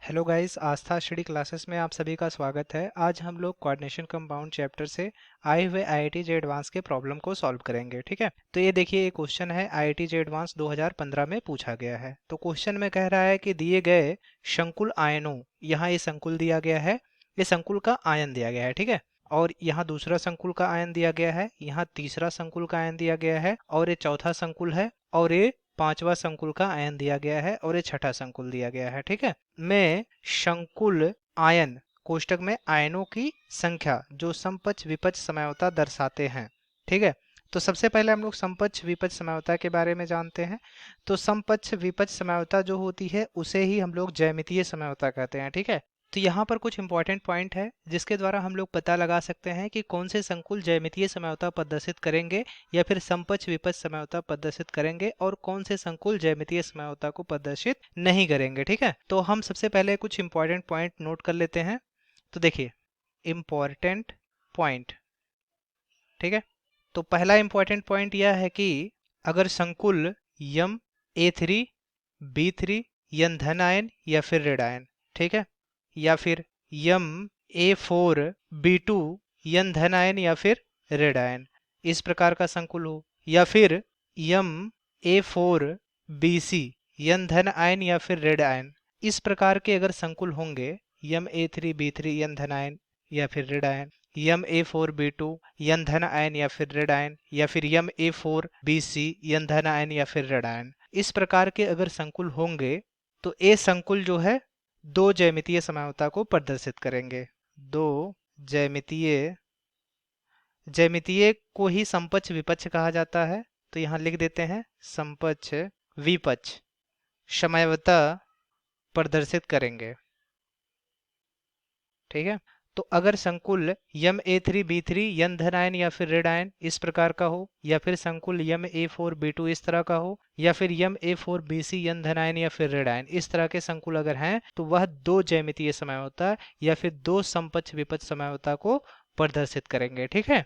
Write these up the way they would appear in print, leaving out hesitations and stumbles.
Hello guys, आस्था study classes में आप सभी का स्वागत है। आज हम लोग कोऑर्डिनेशन कंपाउंड चैप्टर से आए हुए आईआईटी जे एडवांस के प्रॉब्लम को सॉल्व करेंगे। ठीक है, तो ये देखिए, ये क्वेश्चन है आईआईटी जे एडवांस 2015 में पूछा गया है। तो क्वेश्चन में कह रहा है कि दिए गए शंकुल आयनों, यहाँ ये संकुल दिया गया है, ये संकुल का आयन दिया गया है। ठीक है, और यहाँ दूसरा संकुल का आयन दिया गया है, यहाँ तीसरा संकुल का आयन दिया गया है, और ये चौथा संकुल है, और ये पांचवा संकुल का आयन दिया गया है, और ये छठा संकुल दिया गया है। ठीक है, में शंकुल आयन कोष्टक में आयनों की संख्या जो समपक्ष विपक्ष समझौता दर्शाते हैं। ठीक है, तो सबसे पहले हम लोग समपक्ष विपक्ष समझौता के बारे में जानते हैं। तो समपक्ष विपक्ष समझौता जो होती है उसे ही हम लोग ज्यामितीय समझौता कहते हैं। ठीक है, तो यहाँ पर कुछ इंपॉर्टेंट पॉइंट है जिसके द्वारा हम लोग पता लगा सकते हैं कि कौन से संकुल ज्यामितीय समझौता प्रदर्शित करेंगे या फिर समपक्ष विपक्ष समझौता प्रदर्शित करेंगे, और कौन से संकुल ज्यामितीय समझौता को प्रदर्शित नहीं करेंगे। ठीक है, तो हम सबसे पहले कुछ इंपॉर्टेंट पॉइंट नोट कर लेते हैं। तो देखिए, इंपॉर्टेंट पॉइंट, ठीक है, तो पहला इंपॉर्टेंट पॉइंट यह है कि अगर संकुल यम A3 B3 यन धन आयन या फिर ऋण आयन, ठीक है, या फिर यम A4 B2 यन धन आयन या फिर ऋण आयन, इस प्रकार का संकुल हो, या फिर यम A4 BC यन धन आयन या फिर ऋण आयन, इस प्रकार के अगर संकुल होंगे, यम A3 B3 यन धन आयन या फिर ऋण आयन, यम A4 B2 यन धन आयन या फिर ऋण आयन, या फिर यम A4 BC यन धन आयन या फिर ऋण आयन, इस प्रकार के अगर संकुल होंगे तो ये संकुल जो है दो ज्यामितीय समझौता को प्रदर्शित करेंगे। दो ज्यामितीय ज्यामितीय को ही समपक्ष विपक्ष कहा जाता है। तो यहाँ लिख देते हैं समपक्ष विपक्ष समझौता प्रदर्शित करेंगे। ठीक है, तो अगर संकुल यम A3 B3 यन धन आयन या फिर ऋण आयन इस प्रकार का हो, या फिर संकुल यम A4 B2 इस तरह का हो, या फिर यम A4 BC यन धन आयन या फिर ऋण आयन, इस तरह के संकुल अगर हैं तो वह दो ज्यामितीय समझौता या फिर दो समपक्ष विपक्ष समझौता को प्रदर्शित करेंगे। ठीक है,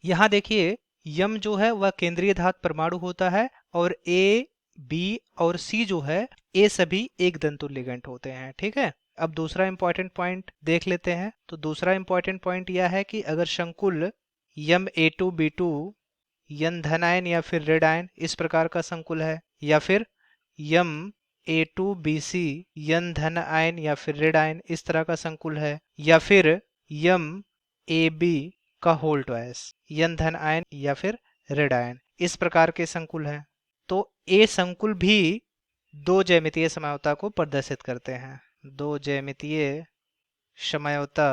यहाँ देखिए, यम जो है वह केंद्रीय धात परमाणु होता है, और A B और C जो है ये सभी एक दंतुल लिगेंड होते हैं। ठीक है, अब दूसरा इंपॉर्टेंट पॉइंट देख लेते हैं। तो दूसरा इंपॉर्टेंट पॉइंट यह है कि अगर संकुल यम A2 B2 यन धन आयन या फिर ऋण आयन इस प्रकार का संकुल है, या फिर यम A2 BC यन धन आयन या फिर ऋण आयन इस तरह का संकुल है, या फिर यम AB का होल ट्वाइस यन धन आयन या फिर ऋण आयन, इस प्रकार के संकुल हैं, तो ये संकुल भी दो ज्यामितीय समझौता को प्रदर्शित करते हैं। दो ज्यामितीय समझौता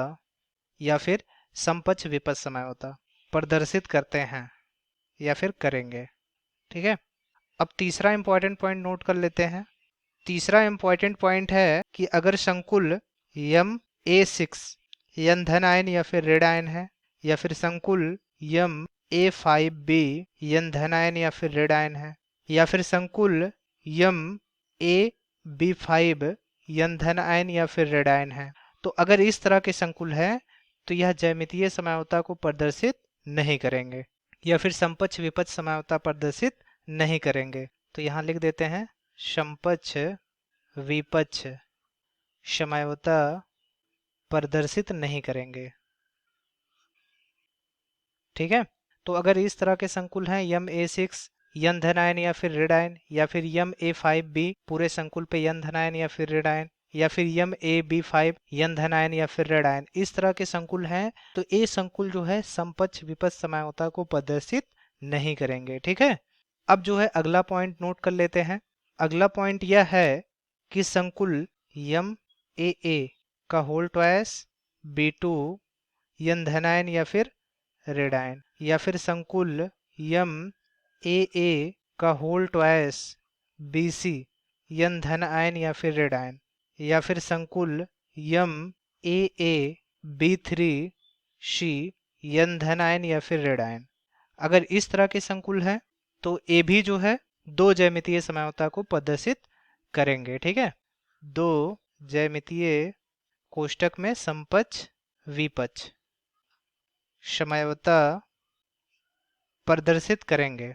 या फिर समपक्ष विपक्ष समझौता प्रदर्शित करते हैं या फिर करेंगे। ठीक है, अब तीसरा इंपॉर्टेंट पॉइंट नोट कर लेते हैं। तीसरा इंपॉर्टेंट पॉइंट है कि अगर संकुल यम A6 यन धन आयन या फिर ऋण आयन है, या फिर संकुल यम A5B यन धन आयन या फिर ऋण आयन है, या फिर संकुल यम AB5 यन धन आयन या फिर ऋण आयन है, तो अगर इस तरह के संकुल हैं तो यह ज्यामितीय समझौता को प्रदर्शित नहीं करेंगे या फिर समपक्ष विपक्ष समझौता प्रदर्शित नहीं करेंगे। तो यहाँ लिख देते हैं समपक्ष विपक्ष समझौता प्रदर्शित नहीं करेंगे। ठीक है, तो अगर इस तरह के संकुल हैं यम A6 यन धन आयन या फिर ऋण आयन, या फिर यम A5B पूरे संकुल पे यन धन आयन या फिर ऋण आयन, या फिर यम AB5 यन धन आयन या फिर ऋण आयन, इस तरह के संकुल हैं तो ये संकुल जो है समपक्ष विपक्ष समझौता को प्रदर्शित नहीं करेंगे। ठीक है, अब जो है अगला पॉइंट नोट कर लेते हैं। अगला पॉइंट यह है कि संकुल यम AA का होल ट्वाइस B2 यन धन आयन या फिर ऋण आयन, या फिर संकुल यम AA का होल ट्वाइस BC यन धन आयन या फिर ऋण आयन, या फिर संकुल यम AA B3C यन धन आयन या फिर ऋण आयन, अगर इस तरह के संकुल हैं तो ये भी जो है दो ज्यामितीय समझौता को प्रदर्शित करेंगे। ठीक है, दो ज्यामितीय कोष्टक में समपक्ष विपक्ष समझौता प्रदर्शित करेंगे।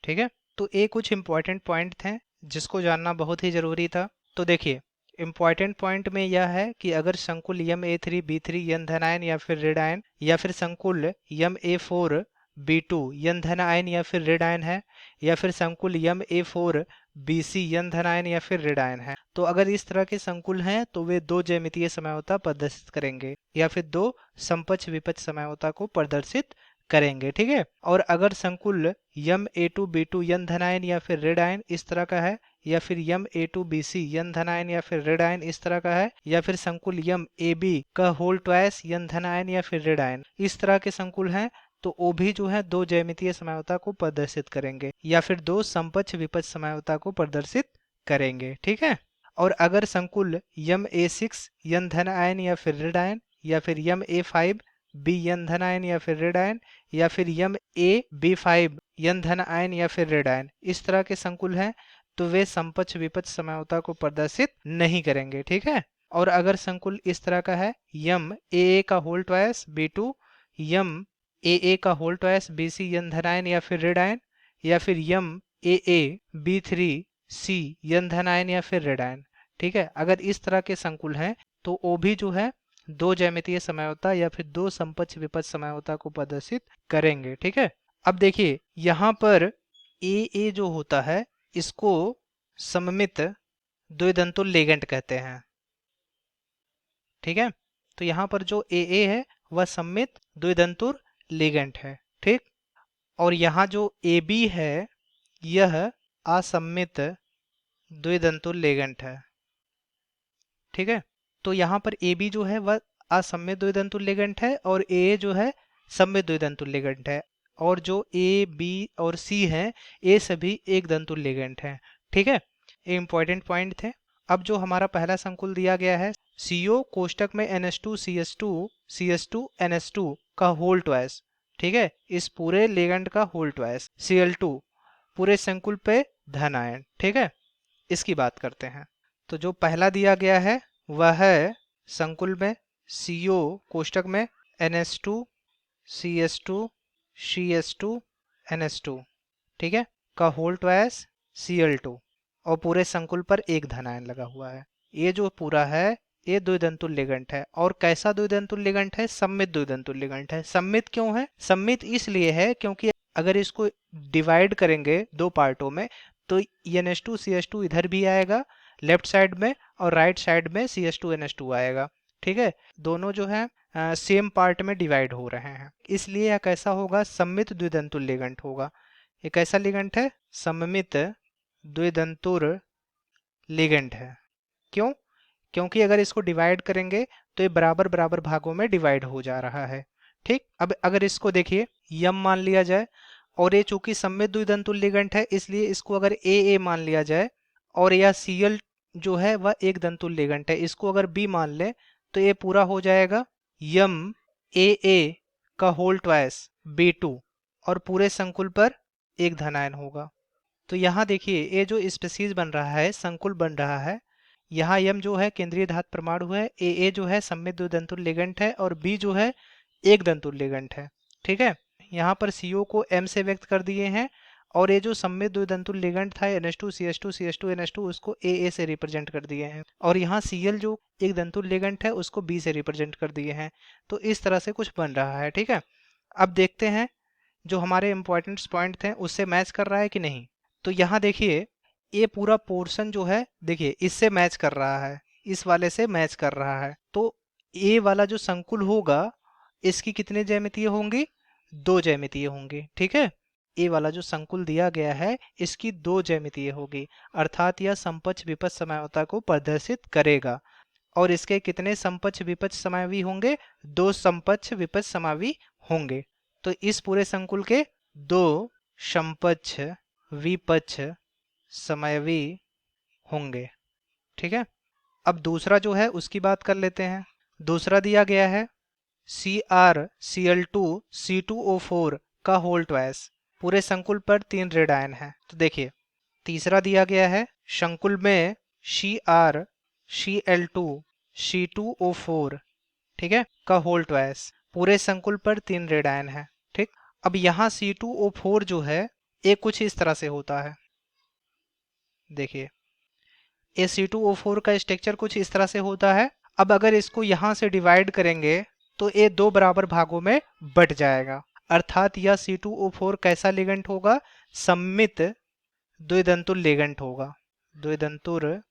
ठीक है, तो ये कुछ इंपॉर्टेंट पॉइंट थे जिसको जानना बहुत ही जरूरी था। तो देखिए, इम्पॉर्टेंट पॉइंट में यह है कि अगर संकुल यम ए थ्री बी थ्री यन धन आयन या फिर ऋण आयन, या फिर संकुल यम ए फोर बी टू यन धन आयन या फिर ऋण आयन है, या फिर संकुल यम ए फोर बी सी यन धन आयन या फिर ऋण आयन है, तो अगर इस तरह के संकुल हैं तो वे दो ज्यामितीय समझौता प्रदर्शित करेंगे या फिर दो समपक्ष विपक्ष समझौता को प्रदर्शित करेंगे। ठीक है। और अगर संकुल यम ए टू बी टू यन धन आयन या फिर ऋण आयन इस तरह का है, या फिर यम ए टू बी सी यन धन आयन या फिर ऋण आयन इस तरह का है, या फिर संकुल यम ए बी का होल ट्वाइस यन धन आयन या फिर ऋण आयन इस तरह के संकुल हैं, तो वो भी जो है दो ज्यामितीय समझौता को प्रदर्शित करेंगे या फिर दो समपक्ष विपक्ष समझौता को प्रदर्शित करेंगे। ठीक है। और अगर संकुल यम ए सिक्स यन धन आयन या फिर ऋण आयन, या फिर यम ए फाइव बी यन धन आयन या फिर ऋण आयन, या फिर यम ए बी फाइव यन धन आयन या फिर ऋण आयन इस तरह के संकुल हैं, तो वे समपक्ष विपक्ष समझौता को प्रदर्शित नहीं करेंगे। ठीक है। और अगर संकुल इस तरह का है, यम ए का होल ट्वाइस बी टू यम ए का होल ट्वाइस बी सी यन धन आयन या फिर ऋण आयन, या फिर यम ए बी थ्री सी यन धन आयन या फिर ऋण आयन। ठीक है। अगर इस तरह के संकुल हैं तो वो भी जो है दो ज्यामितीय समझौता या फिर दो समपक्ष विपक्ष समझौता को प्रदर्शित करेंगे। ठीक है। अब देखिए यहाँ पर ए जो होता है इसको सममित द्विदंतुल लेगेंट कहते हैं। ठीक है। तो यहाँ पर जो ए है वह सममित द्विदंतुल लेगेंट है। ठीक। और यहाँ जो ए बी है यह असममित द्विदंतुल लेगेंट है। ठीक है। तो यहाँ पर ए बी जो है वह असममित द्विदंतुल लेगेंट है और ए जो है सममित द्विदंतुल लेगेंट है, और जो ए बी और सी हैं ये सभी एक दंतुल लेगेंट हैं। ठीक है। ये इंपॉर्टेंट पॉइंट थे। अब जो हमारा पहला संकुल दिया गया है CO कोष्टक में NH2 CH2 CH2 NH2 का होल ट्वाइस। ठीक है। इस पूरे लेगेंट का होल ट्वाइस Cl2 पूरे संकुल पे धन आयन। ठीक है। इसकी बात करते हैं। तो जो पहला दिया गया है वह है संकुल में CO कोष्टक में NH2 CH2 CH2 NH2। ठीक है। का होल ट्वाइस Cl2 और पूरे संकुल पर एक धन आयन लगा हुआ है। ये जो पूरा है ये द्विदंतुल लिगेंट है। और कैसा द्विदंतुल लिगेंट है? सममित द्विदंतुल लिगेंट है। सममित क्यों है? सममित इसलिए है क्योंकि अगर इसको डिवाइड करेंगे दो पार्टों में तो NH2 CH2 इधर भी आएगा लेफ्ट साइड में और राइट साइड में CH2 NH2 आएगा। ठीक है। दोनों जो है सेम पार्ट में डिवाइड हो रहे हैं, इसलिए यह कैसा होगा? सममित द्विदंतुल लिगेंट होगा। ये कैसा लिगेंट है? सममित द्विदंतुल लिगेंट है। क्यों? क्योंकि अगर इसको डिवाइड करेंगे तो ये बराबर बराबर भागों में डिवाइड हो जा रहा है। ठीक। अब अगर इसको देखिए यम मान लिया जाए और ये चूंकि सममित द्विदंतुल लिगेंट है इसलिए इसको अगर ए मान लिया जाए, और यह Cl जो है वह एक दंतुल लिगेंट है, इसको अगर B मान ले तो ये पूरा हो जाएगा यम ए का होल ट्वाइस B2 और पूरे संकुल पर एक धन आयन होगा। तो यहाँ देखिए ये जो स्पीशीज बन रहा है, संकुल बन रहा है, यहाँ यम जो है केंद्रीय धातु परमाणु है, ए जो है सममित द्विदंतुल लिगेंट है और बी जो है एक दंतुल लिगेंट है। ठीक है। यहाँ पर CO को M से व्यक्त कर दिए हैं और ये जो सममित द्विदंतुल लिगेंट था NH2 CH2 CH2 NH2 उसको A से रिप्रेजेंट कर दिए हैं, और यहाँ Cl जो एक दंतुल लिगेंट है उसको B से रिप्रेजेंट कर दिए हैं। तो इस तरह से कुछ बन रहा है। ठीक है। अब देखते हैं जो हमारे इंपॉर्टेंट पॉइंट थे उससे मैच कर रहा है कि नहीं। तो यहाँ देखिए ये पूरा पोर्शन जो है देखिए इससे मैच कर रहा है, इस वाले से मैच कर रहा है। तो ए वाला जो संकुल होगा इसकी कितने ज्यामितीय होंगी? दो ज्यामितीय होंगी। ठीक है। ए वाला जो संकुल दिया गया है इसकी दो ज्यामितीय होगी, अर्थात यह समपक्ष विपक्ष समझौता को प्रदर्शित करेगा। और इसके कितने समपक्ष विपक्ष समावी होंगे? दो समपक्ष विपक्ष समावी होंगे। तो इस पूरे संकुल के दो समपक्ष विपक्ष समावी होंगे। ठीक है। अब दूसरा जो है उसकी बात कर लेते हैं। दूसरा दिया गया है CrCl2 C2O4 का होल ट्वाइस, पूरे संकुल पर तीन ऋण आयन है। तो देखिए तीसरा दिया गया है संकुल में CrCl2 C2O4 ठीक है का होल ट्वाइस, पूरे संकुल पर तीन ऋण आयन है। ठीक। अब यहाँ C2O4 जो है एक कुछ इस तरह से होता है। देखिए A C2O4 का स्ट्रक्चर कुछ इस तरह से होता है। अब अगर इसको यहाँ से डिवाइड करेंगे तो ये दो बराबर भागों में बट जाएगा, अर्थात यह C2O4 कैसा लिगेंड होगा, सममित द्विदंतुल लिगेंड होगा, द्विदंतुल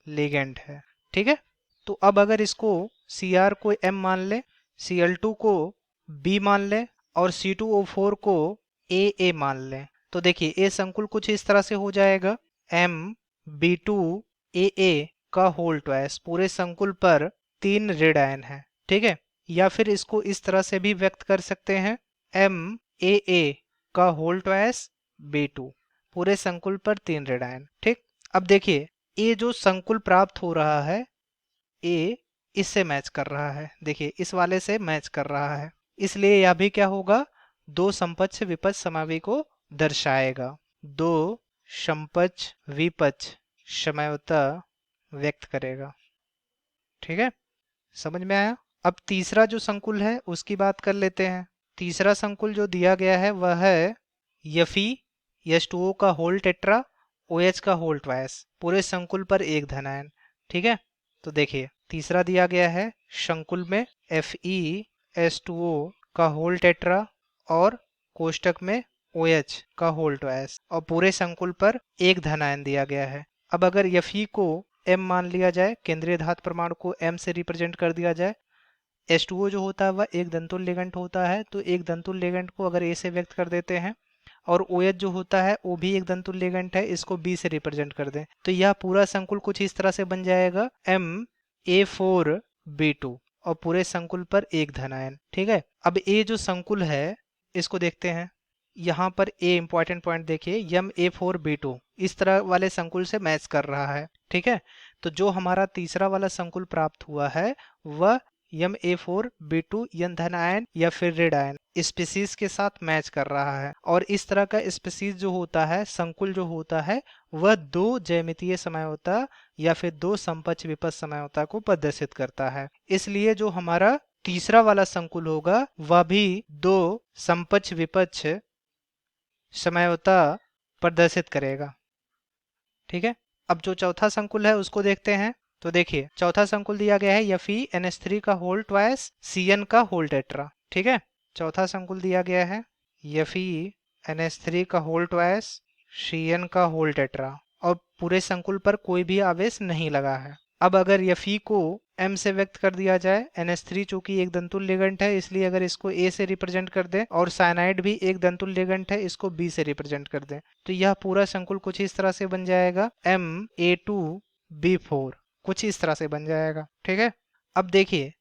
लिगेंड है। ठीक है, तो अब अगर इसको Cr को M मान ले, Cl2 को B मान ले और C2O4 को A मान ले, तो देखिए ए संकुल कुछ इस तरह से हो जाएगा, MB2AA का होल ट्वाइस, पूरे संकुल पर 3 ऋण आयन है। ठीक है, या फिर इसको इस तरह से भी व्यक्त कर सकते हैं, MAA का होल ट्वाइस B2, पूरे संकुल पर 3 ऋण आयन। ठीक, अब देखिए ये जो संकुल प्राप्त हो रहा है ए इससे मैच कर रहा है, देखिए इस वाले से मैच कर रहा है, इसलिए यह भी क्या होगा, दो समपक्ष विपक्ष समावि को दर्शाएगा, दो समपक्ष विपक्ष समयवता व्यक्त करेगा। ठीक है, समझ में आया। अब तीसरा जो संकुल है उसकी बात कर लेते हैं। तीसरा संकुल जो दिया गया है वह है Fe H2O का होल टेट्रा OH का होल ट्वाइस, पूरे संकुल पर एक धनायन। ठीक है, तो देखिए तीसरा दिया गया है संकुल में FeH2O का होल टेट्रा और कोष्टक में OH का होल ट्वाइस और पूरे संकुल पर एक धनायन दिया गया है। अब अगर Fe को M मान लिया जाए, केंद्रीय धातु परमाणु को M से रिप्रेजेंट कर दिया जाए, H2O जो होता है वह एक दंतुल लिगेंड होता है, तो एक दंतुल लिगेंड को अगर A से व्यक्त कर देते हैं और OH जो होता है वो भी एक दंतुल लिगेंड है, इसको B से रिप्रेजेंट कर दें, तो यह पूरा संकुल कुछ इस तरह से बन जाएगा MA4B2 और पूरे संकुल पर एक धनायन। ठीक है, अब ये जो संकुल है इसको देखते हैं, यहाँ पर ए इंपॉर्टेंट पॉइंट देखिए, MA4B2 इस तरह वाले संकुल से मैच कर रहा है। ठीक है, तो जो हमारा तीसरा वाला संकुल प्राप्त हुआ है वह MA4B2 यन धन आयन या फिर ऋण आयन स्पीसीज के साथ मैच कर रहा है, और इस तरह का स्पीसीज जो होता है, संकुल जो होता है, वह दो ज्यामितीय समझौता या फिर दो समपक्ष विपक्ष समझौता को प्रदर्शित करता है। इसलिए जो हमारा तीसरा वाला संकुल होगा वह भी दो समपक्ष विपक्ष समझौता प्रदर्शित करेगा। ठीक है, अब जो चौथा संकुल है उसको देखते हैं, तो देखिए चौथा संकुल दिया गया है FeNH3 का होल ट्वाइस Cn का होल टेट्रा। ठीक है, चौथा संकुल दिया गया है FeNH3 का होल ट्वाइस Cn का होल टेट्रा और पूरे संकुल पर कोई भी आवेश नहीं लगा है। अब अगर Fe को M से व्यक्त कर दिया जाए, NH3 चूंकि एक दंतुल लिगेंड है इसलिए अगर इसको A से रिप्रेजेंट कर दें और साइनाइड भी एक दंतुल लिगेंड है, इसको B से रिप्रेजेंट कर दें, तो यह पूरा संकुल कुछ इस तरह से बन जाएगा Ma2B4, कुछ इस तरह से बन जाएगा। ठीक है, अब देखिए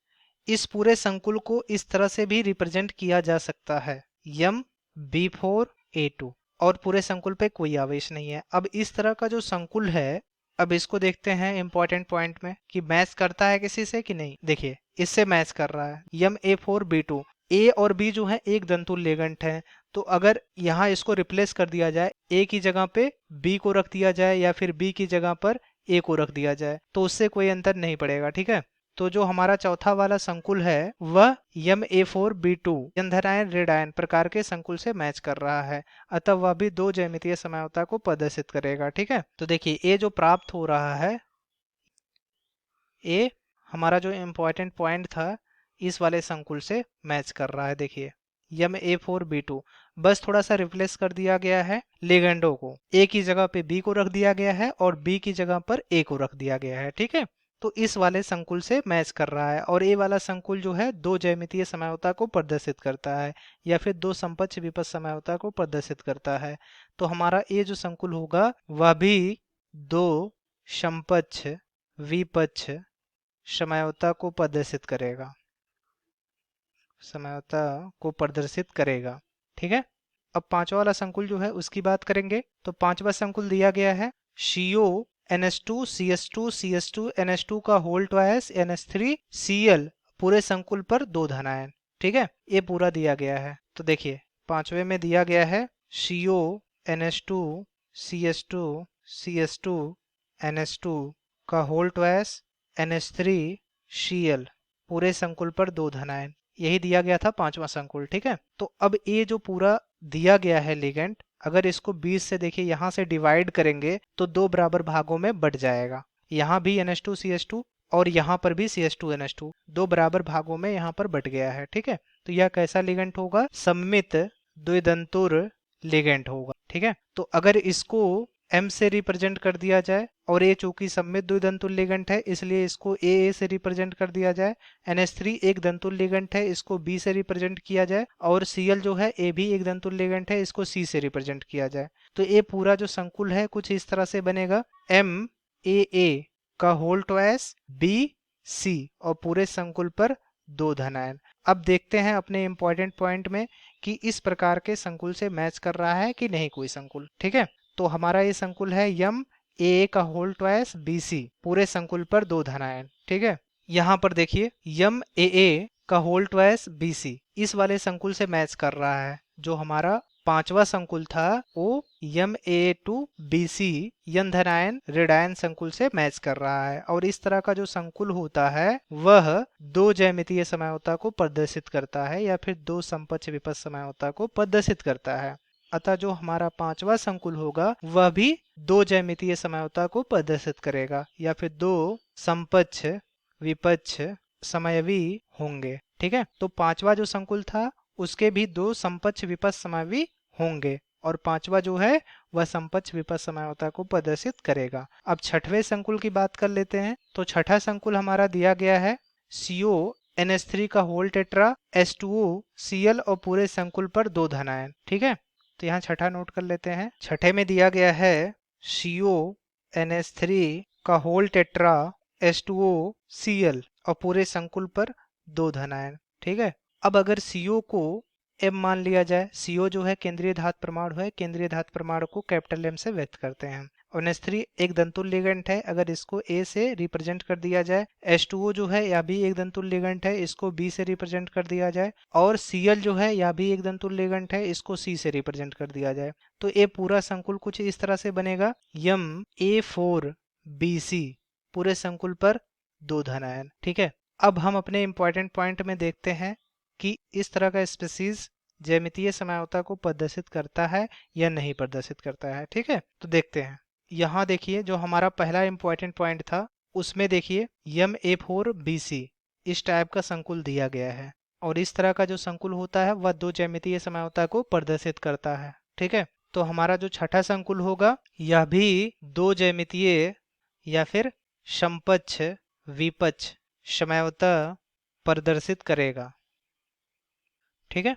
इस पूरे संकुल को इस तरह से भी रिप्रेजेंट किया जा सकता है MB4A2 और पूरे संकुल पे कोई आवेश नहीं है। अब इस तरह का जो संकुल है, अब इसको देखते हैं इंपॉर्टेंट पॉइंट में कि मैच करता है किसी से कि नहीं। देखिए इससे मैच कर रहा है, MA4B2, A और B जो है एक दंतुल लिगेंड है, तो अगर यहाँ इसको रिप्लेस कर दिया जाए, A की जगह पे B को रख दिया जाए या फिर B की जगह पर A को रख दिया जाए, तो उससे कोई अंतर नहीं पड़ेगा। ठीक है, तो जो हमारा चौथा वाला संकुल है वह MA4B2 धनायन ऋण आयन प्रकार के संकुल से मैच कर रहा है, अतः वह भी दो ज्यामितीय समझौता को प्रदर्शित करेगा। ठीक है, तो देखिए ये जो प्राप्त हो रहा है, ये हमारा जो इम्पोर्टेंट पॉइंट था इस वाले संकुल से मैच कर रहा है। देखिए MA4B2 बस थोड़ा सा रिप्लेस कर दिया गया है लिगेंडो को, A की जगह पे B को रख दिया गया है और B की जगह पर A को रख दिया गया है। ठीक है, तो इस वाले संकुल से मैच कर रहा है, और ये वाला संकुल जो है दो ज्यामितीय समझौता को प्रदर्शित करता है या फिर दो समपक्ष विपक्ष समझौता को प्रदर्शित करता है। तो हमारा ये जो संकुल होगा वह भी दो समपक्ष विपक्ष समझौता को प्रदर्शित करेगा, समझौता को प्रदर्शित करेगा। ठीक है, अब पांचवा वाला संकुल जो है उसकी बात करेंगे, तो पांचवा संकुल दिया गया है CONH2 CH2 CH2 NH2 का होल ट्वाइस NH3 Cl, पूरे संकुल पर दो धनायन। ठीक है, ये पूरा दिया गया है। तो देखिए पांचवे में दिया गया है CONH2 CH2 CH2 NH2 का होल ट्वाइस NH3 Cl, पूरे संकुल पर दो धनायन, यही दिया गया था पांचवा संकुल। ठीक है, तो अब ये जो पूरा दिया गया है लिगेंड, अगर इसको 20 से देखिए यहाँ से डिवाइड करेंगे तो दो बराबर भागों में बट जाएगा। यहाँ भी NH2CH2 और यहाँ पर भी CH2NH2, दो बराबर भागों में यहाँ पर बट गया है। ठीक है, तो यह कैसा लिगेंड होगा? सममित द्विदंतुर लिगेंड होगा। ठीक है, तो अगर इसको M से रिप्रेजेंट कर दिया जाए, और ये चूंकि सममित द्विदंतुल लिगेंड है इसलिए इसको AA से रिप्रेजेंट कर दिया जाए, NH3 एक दंतुल लिगेंड है इसको B से रिप्रेजेंट किया जाए, और Cl जो है A भी एक दंतुल लिगेंड है इसको C से रिप्रेजेंट किया जाए, तो ये पूरा जो संकुल है कुछ इस तरह से बनेगा, MAA का होल ट्वाइस BC और पूरे संकुल पर 2 धनायन। अब देखते हैं अपने इंपॉर्टेंट पॉइंट में कि इस प्रकार के संकुल से मैच कर रहा है कि नहीं कोई संकुल। ठीक है, तो हमारा ये संकुल है यम ए का होल ट्वाइस BC, पूरे संकुल पर 2 धनायन। ठीक है, यहाँ पर देखिए यम ए का होल ट्वाइस BC इस वाले संकुल से मैच कर रहा है। जो हमारा पांचवा संकुल था वो यम ए टू BC यन धनायन ऋणायन संकुल से मैच कर रहा है, और इस तरह का जो संकुल होता है वह दो ज्यामितीय समयोता को प्रदर्शित करता है या फिर दो समपक्ष विपक्ष समयोता को प्रदर्शित करता है। अतः जो हमारा पांचवा संकुल होगा वह भी दो ज्यामितीय समयोता को प्रदर्शित करेगा या फिर दो समपक्ष विपक्ष समयवी होंगे। ठीक है, तो पांचवा जो संकुल था उसके भी दो समपक्ष विपक्ष समयवी होंगे, और पांचवा जो है वह समपक्ष विपक्ष समयोता को प्रदर्शित करेगा। अब छठवें संकुल की बात कर लेते हैं। तो छठा संकुल हमारा दिया गया है CONH3 का होल टेट्रा H2O Cl और पूरे संकुल पर 2 धनायन। ठीक है, तो यहाँ छठा नोट कर लेते हैं। छठे में दिया गया है CONH3 का होल टेट्रा H2O Cl और पूरे संकुल पर 2 धनायन। ठीक है, अब अगर CO को M मान लिया जाए, CO जो है केंद्रीय धातु परमाणु है, केंद्रीय धातु परमाणु को कैपिटल M से व्यक्त करते हैं। और NH3 एक दंतुल लिगेंड है, अगर इसको A से रिप्रेजेंट कर दिया जाए, H2O जो है यह भी एक दंतुल लिगेंड है, इसको B से रिप्रेजेंट कर दिया जाए, और Cl जो है यह भी एक दंतुल लिगेंड है, इसको C से रिप्रेजेंट कर दिया जाए, तो ये पूरा संकुल कुछ इस तरह से बनेगा यम A4 BC पूरे संकुल पर 2 धनायन। ठीक है, अब हम अपने इंपॉर्टेंट पॉइंट में देखते हैं कि इस तरह का स्पीसीज ज्यामितीय समयोता को प्रदर्शित करता है या नहीं प्रदर्शित करता है। ठीक है, तो देखते हैं। यहाँ देखिए जो हमारा पहला इंपॉर्टेंट पॉइंट था उसमें देखिए यम A4 BC इस टाइप का संकुल दिया गया है, और इस तरह का जो संकुल होता है वह दो ज्यामितीय समयोता को प्रदर्शित करता है। ठीक है, तो हमारा जो छठा संकुल होगा यह भी दो ज्यामितीय या फिर समपक्ष विपक्ष समयोता प्रदर्शित करेगा। ठीक है,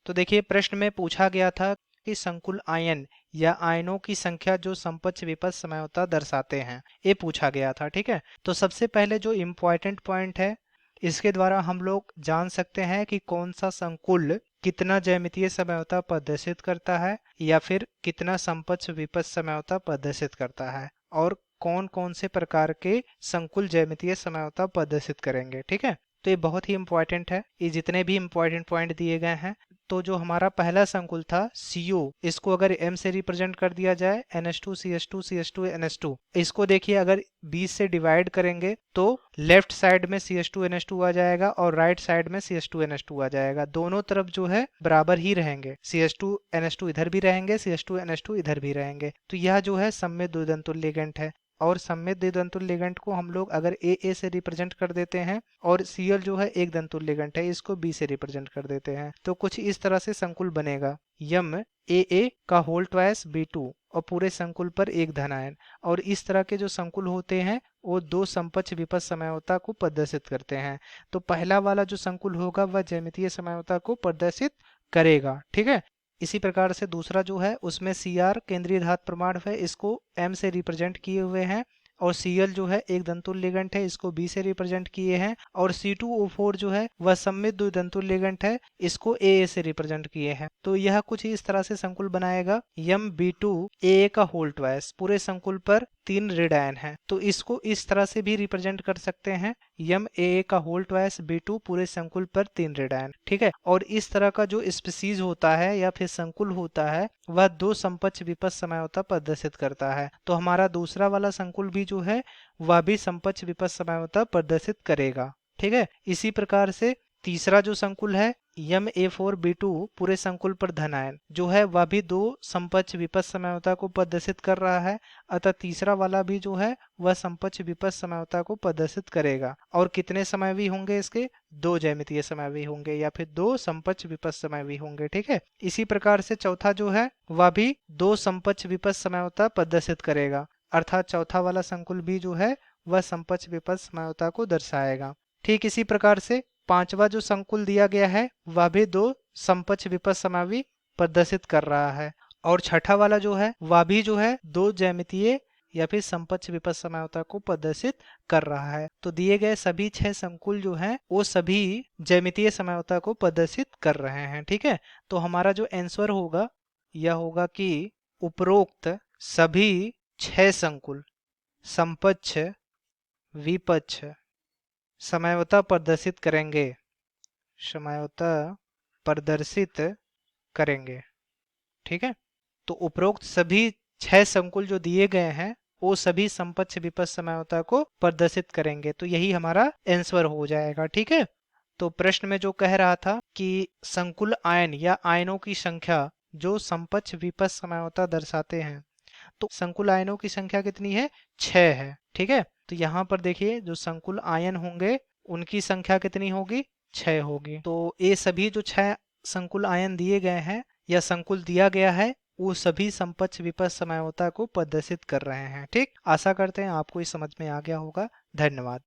तो देखिए प्रश्न में पूछा गया था कि संकुल आयन या आयनों की संख्या जो समपक्ष विपक्ष समयोता दर्शाते हैं, ये पूछा गया था। ठीक है, तो सबसे पहले जो इम्पोर्टेंट पॉइंट है इसके द्वारा हम लोग जान सकते हैं कि कौन सा संकुल कितना ज्यामितीय समयोता प्रदर्शित करता है या फिर कितना समपक्ष विपक्ष समयोता प्रदर्शित करता है, और कौन कौन से प्रकार के संकुल ज्यामितीय समयोता प्रदर्शित करेंगे। ठीक है, तो ये बहुत ही इंपॉर्टेंट है। ये जितने भी इंपॉर्टेंट पॉइंट दिए गए हैं, तो जो हमारा पहला संकुल था CO, इसको अगर M से रिप्रेजेंट कर दिया जाए NH2CH2 CH2 NH2, इसको देखिए अगर 20 से डिवाइड करेंगे तो लेफ्ट साइड में CH2 NH2 आ जाएगा और राइट साइड में CH2 NH2 आ जाएगा। दोनों तरफ जो है बराबर ही रहेंगे, CH2 NH2 इधर भी रहेंगे, CH2 NH2 इधर भी रहेंगे, तो यह जो है सममित द्विदंतुल लिगेंड है। और सममित द्विदंतुल लिगेंड को हम लोग अगर AA से रिप्रेजेंट कर देते हैं, और Cl जो है एक दंतुल लिगेंड है, इसको B से रिप्रेजेंट कर देते हैं, तो कुछ इस तरह से संकुल बनेगा यम AA का होल ट्वाइस B2 और पूरे संकुल पर 1 धनायन। और इस तरह के जो संकुल होते हैं वो दो समपक्ष विपक्ष समयोता को प्रदर्शित करते हैं। तो पहला वाला जो संकुल होगा वह ज्यामितीय समयोता को प्रदर्शित करेगा। ठीक है, इसी प्रकार से दूसरा जो है उसमें Cr केंद्रीय धातु परमाणु है, इसको M से रिप्रेजेंट किए हुए हैं, और Cl जो है एक दंतुल लिगेंड है, इसको B से रिप्रेजेंट किए हैं, और C2O4 जो है वह सममित द्विदंतुल लिगेंड है, इसको AA से रिप्रेजेंट किए हैं। तो यह कुछ इस तरह से संकुल बनाएगा यम B2 AA का होल ट्वाइस पूरे संकुल पर 3 ऋणायन है, तो इसको इस तरह से भी रिप्रेजेंट कर सकते हैं यम AA का होल ट्वाइस B2 पूरे संकुल पर 3 ऋणायन। ठीक है, और इस तरह का जो स्पीसीज होता है या फिर संकुल होता है वह दो समपक्ष विपक्ष समयोता प्रदर्शित करता है। तो हमारा दूसरा वाला संकुल भी जो है वह भी समपक्ष विपक्ष समयोता प्रदर्शित करेगा। ठीक है, इसी प्रकार से तीसरा जो संकुल है Ma4B2 पूरे संकुल पर धन आयन जो है वह भी दो समपक्ष विपक्ष समझौता को प्रदर्शित कर रहा है, अतः तीसरा वाला भी जो है वह समपक्ष विपक्ष समझौता को प्रदर्शित करेगा। और कितने समयवी होंगे इसके? दो ज्यामितीय समयवी होंगे या फिर दो समपक्ष विपक्ष समयवी होंगे। ठीक है, इसी प्रकार से चौथा जो है वह भी दो समपक्ष विपक्ष समझौता प्रदर्शित करेगा, अर्थात चौथा वाला संकुल भी जो है वह समपक्ष विपक्ष समझौता को दर्शाएगा। ठीक इसी प्रकार से पांचवा जो संकुल दिया गया है वह भी दो समपक्ष विपक्ष समयवी प्रदर्शित कर रहा है, और छठा वाला जो है वह भी जो है दो ज्यामितीय या फिर समपक्ष विपक्ष समझौता को प्रदर्शित कर रहा है। तो दिए गए सभी 6 संकुल जो हैं वो सभी ज्यामितीय समझौता को प्रदर्शित कर रहे हैं। ठीक है, तो हमारा जो आंसर होगा यह होगा कि उपरोक्त सभी 6 संकुल समपक्ष विपक्ष समझौता प्रदर्शित करेंगे, समझौता प्रदर्शित करेंगे। ठीक है, तो उपरोक्त सभी 6 संकुल जो दिए गए हैं वो सभी समपक्ष विपक्ष समझौता को प्रदर्शित करेंगे, तो यही हमारा आंसर हो जाएगा। ठीक है, तो प्रश्न में जो कह रहा था कि संकुल आयन या आयनों की संख्या जो समपक्ष विपक्ष समझौता दर्शाते हैं, तो संकुल आयनों की संख्या कितनी है? 6 है। ठीक है, तो यहाँ पर देखिए जो संकुल आयन होंगे उनकी संख्या कितनी होगी? 6 होगी। तो ये सभी जो 6 संकुल आयन दिए गए हैं या संकुल दिया गया है वो सभी समपक्ष विपक्ष समझौता को प्रदर्शित कर रहे हैं। ठीक, आशा करते हैं आपको ये समझ में आ गया होगा। धन्यवाद।